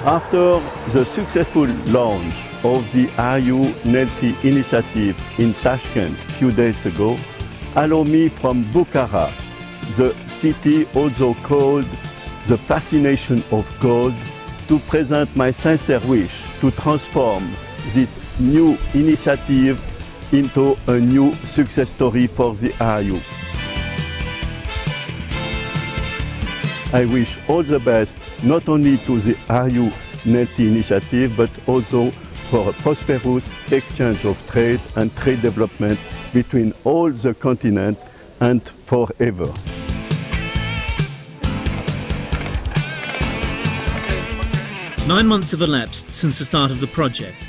After the successful launch of the RU Nelti initiative in Tashkent a few days ago, allow me from Bukhara, the city also called the fascination of gold, to present my sincere wish to transform this new initiative into a new success story for the RU. I wish all the best not only to the RU Nelti initiative, but also for a prosperous exchange of trade and trade development between all the continent and forever. Nine months have elapsed since the start of the project.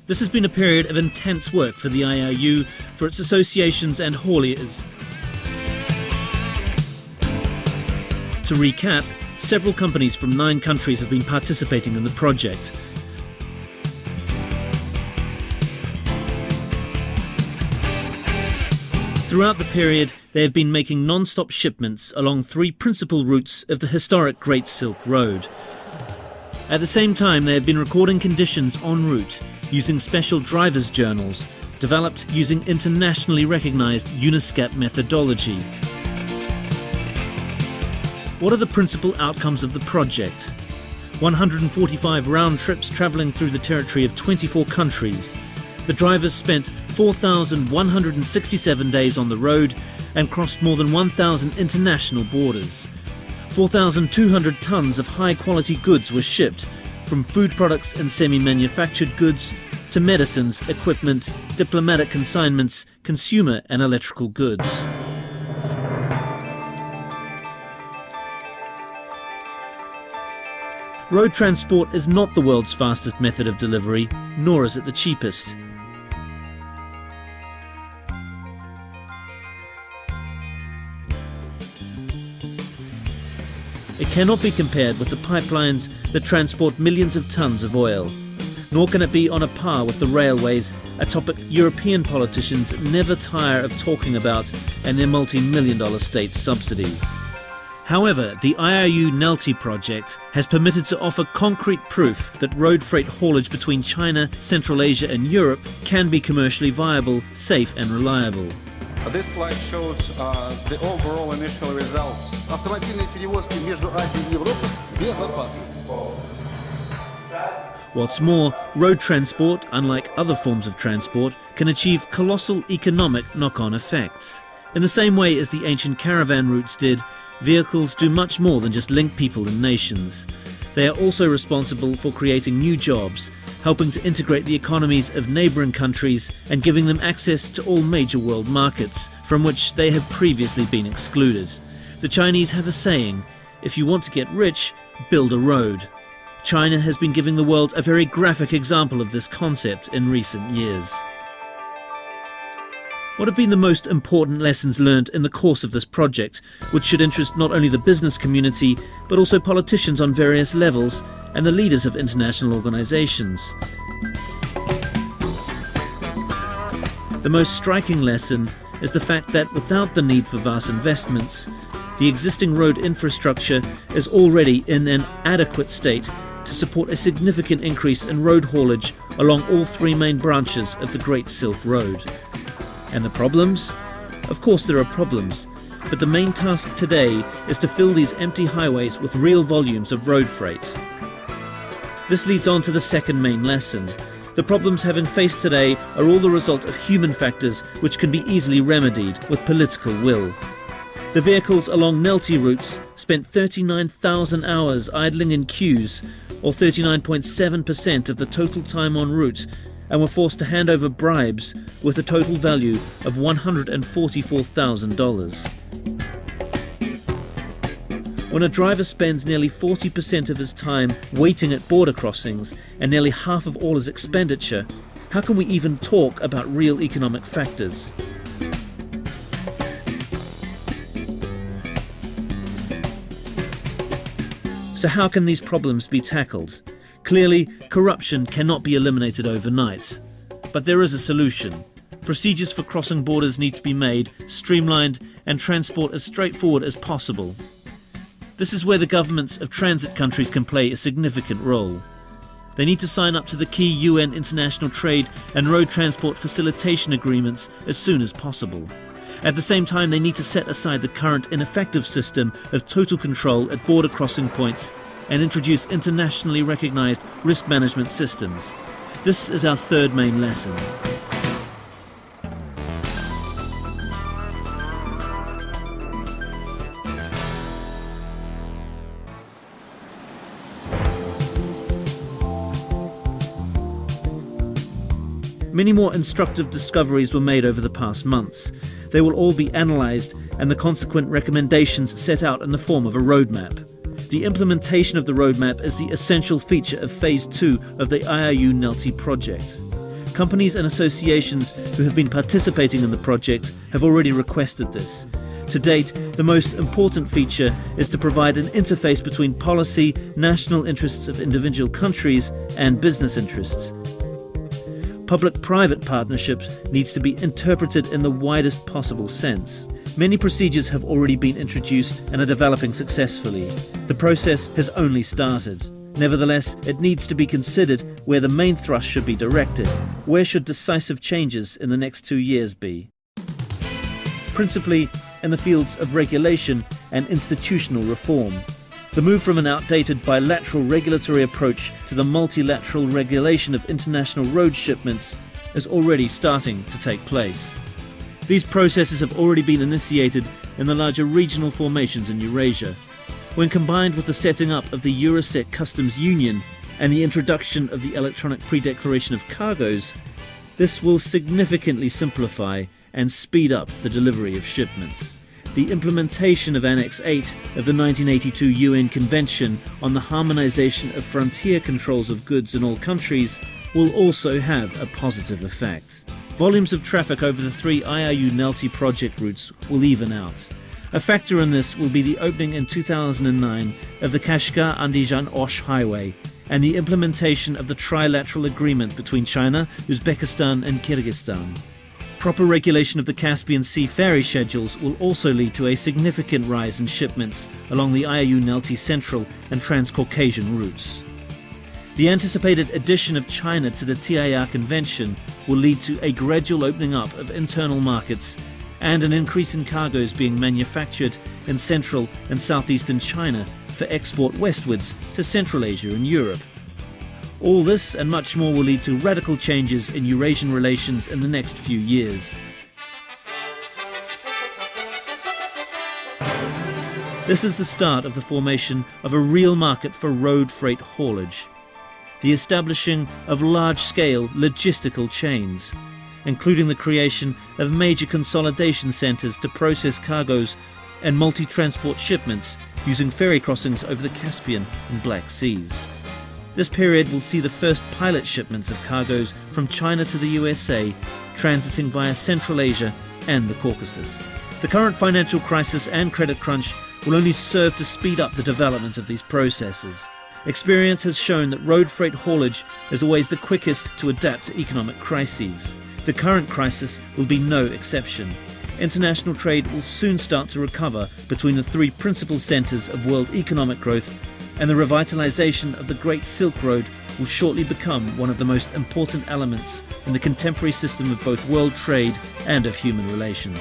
This has been a period of intense work for the IRU, for its associations and hauliers. To recap, several companies from 9 countries have been participating in the project. Throughout the period, they have been making non-stop shipments along 3 principal routes of the historic Great Silk Road. At the same time, they have been recording conditions en route using special driver's journals developed using internationally recognized UNISCAP methodology. What are the principal outcomes of the project? 145 round trips travelling through the territory of 24 countries. The drivers spent 4,167 days on the road and crossed more than 1,000 international borders. 4,200 tonnes of high-quality goods were shipped, from food products and semi-manufactured goods to medicines, equipment, diplomatic consignments, consumer and electrical goods. Road transport is not the world's fastest method of delivery, nor is it the cheapest. It cannot be compared with the pipelines that transport millions of tons of oil, nor can it be on a par with the railways, a topic European politicians never tire of talking about, and their multi-million-dollar state subsidies. However, the IRU Nelti project has permitted to offer concrete proof that road freight haulage between China, Central Asia and Europe can be commercially viable, safe and reliable. This slide shows the overall initial results. Автомобильные перевозки между Азией и Европой безопасны. What's more, road transport, unlike other forms of transport, can achieve colossal economic knock-on effects. In the same way as the ancient caravan routes did, vehicles do much more than just link people and nations. They are also responsible for creating new jobs, helping to integrate the economies of neighbouring countries and giving them access to all major world markets, from which they have previously been excluded. The Chinese have a saying, if you want to get rich, build a road. China has been giving the world a very graphic example of this concept in recent years. What have been the most important lessons learned in the course of this project, which should interest not only the business community, but also politicians on various levels and the leaders of international organizations? The most striking lesson is the fact that without the need for vast investments, the existing road infrastructure is already in an adequate state to support a significant increase in road haulage along all 3 main branches of the Great Silk Road. And the problems? Of course there are problems, but the main task today is to fill these empty highways with real volumes of road freight. This leads on to the second main lesson. The problems having faced today are all the result of human factors which can be easily remedied with political will. The vehicles along Nelti routes spent 39,000 hours idling in queues, or 39.7% of the total time en route, and were forced to hand over bribes with a total value of $144,000. When a driver spends nearly 40% of his time waiting at border crossings and nearly half of all his expenditure, how can we even talk about real economic factors? So how can these problems be tackled? Clearly, corruption cannot be eliminated overnight. But there is a solution. Procedures for crossing borders need to be made, streamlined, and transport as straightforward as possible. This is where the governments of transit countries can play a significant role. They need to sign up to the key UN international trade and road transport facilitation agreements as soon as possible. At the same time, they need to set aside the current ineffective system of total control at border crossing points and introduce internationally recognized risk management systems. This is our third main lesson. Many more instructive discoveries were made over the past months. They will all be analysed and the consequent recommendations set out in the form of a roadmap. The implementation of the roadmap is the essential feature of Phase 2 of the IRU nelti project. Companies and associations who have been participating in the project have already requested this. To date, the most important feature is to provide an interface between policy, national interests of individual countries and business interests. Public-private partnerships needs to be interpreted in the widest possible sense. Many procedures have already been introduced and are developing successfully. The process has only started. Nevertheless, it needs to be considered where the main thrust should be directed. Where should decisive changes in the next 2 years be? Principally in the fields of regulation and institutional reform. The move from an outdated bilateral regulatory approach to the multilateral regulation of international road shipments is already starting to take place. These processes have already been initiated in the larger regional formations in Eurasia. When combined with the setting up of the Eurosec Customs Union and the introduction of the electronic pre-declaration of cargoes, this will significantly simplify and speed up the delivery of shipments. The implementation of Annex 8 of the 1982 UN Convention on the Harmonization of Frontier Controls of Goods in all countries will also have a positive effect. Volumes of traffic over the 3 IRU nelti project routes will even out. A factor in this will be the opening in 2009 of the Kashgar-Andijan-Osh Highway and the implementation of the trilateral agreement between China, Uzbekistan and Kyrgyzstan. Proper regulation of the Caspian Sea ferry schedules will also lead to a significant rise in shipments along the IRU nelti Central and Trans-Caucasian routes. The anticipated addition of China to the TIR Convention will lead to a gradual opening up of internal markets and an increase in cargoes being manufactured in central and southeastern China for export westwards to Central Asia and Europe. All this and much more will lead to radical changes in Eurasian relations in the next few years. This is the start of the formation of a real market for road freight haulage, the establishing of large-scale logistical chains, including the creation of major consolidation centres to process cargoes and multi-transport shipments using ferry crossings over the Caspian and Black Seas. This period will see the first pilot shipments of cargoes from China to the USA, transiting via Central Asia and the Caucasus. The current financial crisis and credit crunch will only serve to speed up the development of these processes. Experience has shown that road freight haulage is always the quickest to adapt to economic crises. The current crisis will be no exception. International trade will soon start to recover between the 3 principal centres of world economic growth, and the revitalization of the Great Silk Road will shortly become one of the most important elements in the contemporary system of both world trade and of human relations.